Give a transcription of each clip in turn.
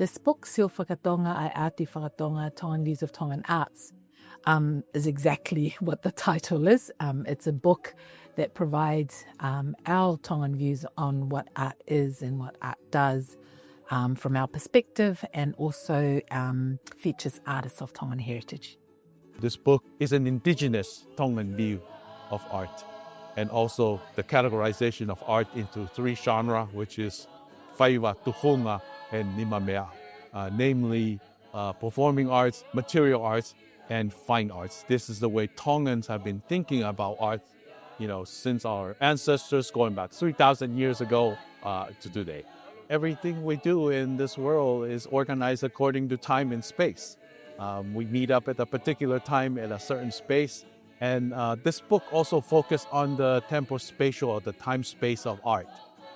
This book, Sio FakaTonga, Aati FakaTonga, Tongan Views of Tongan Arts, is exactly what the title is. It's a book that provides our Tongan views on what art is and what art does from our perspective, and also features artists of Tongan heritage. This book is an indigenous Tongan view of art, and also the categorization of art into three genres, which is Faiva, tufunga, and nimamea'a, namely performing arts, material arts, and fine arts. This is the way Tongans have been thinking about art, since our ancestors going back 3,000 years ago to today. Everything we do in this world is organized according to time and space. We meet up at a particular time at a certain space. And this book also focused on the temporal-spatial or the time-space of art,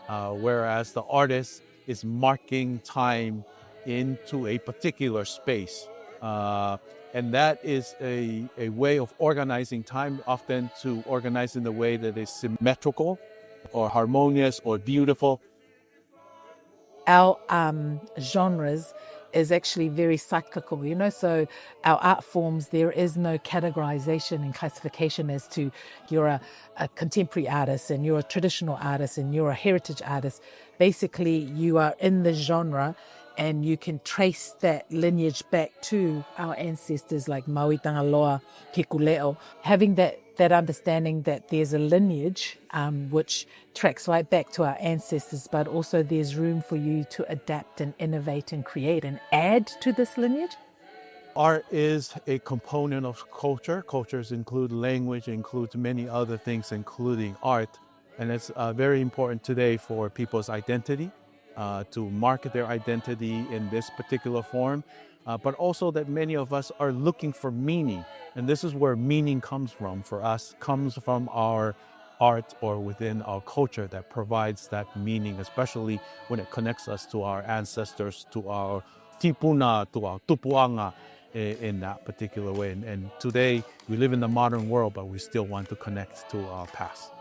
whereas the artist is marking time into a particular space. And that is a way of organizing time, often to organize in a way that is symmetrical or harmonious or beautiful. Our genres is actually very cyclical, so our art forms, there is no categorization and classification as to you're a contemporary artist and you're a traditional artist and you're a heritage artist. Basically, you are in the genre and you can trace that lineage back to our ancestors like Maui Tangaloa, Kekuleo. Having that understanding that there's a lineage which tracks right back to our ancestors, but also there's room for you to adapt and innovate and create and add to this lineage. Art is a component of culture. Cultures include language, includes many other things, including art. And it's very important today for people's identity, to market their identity in this particular form, but also that many of us are looking for meaning. And this is where meaning comes from for us, comes from our art or within our culture that provides that meaning, especially when it connects us to our ancestors, to our tipuna, to our tufunga in that particular way. And today we live in the modern world, but we still want to connect to our past.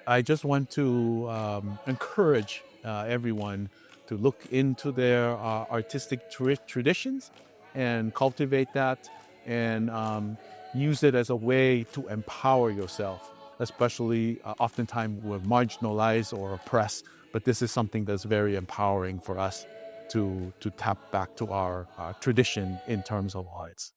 I just want to encourage everyone to look into their artistic traditions and cultivate that and use it as a way to empower yourself, especially oftentimes we're marginalized or oppressed, but this is something that's very empowering for us to tap back to our tradition in terms of arts.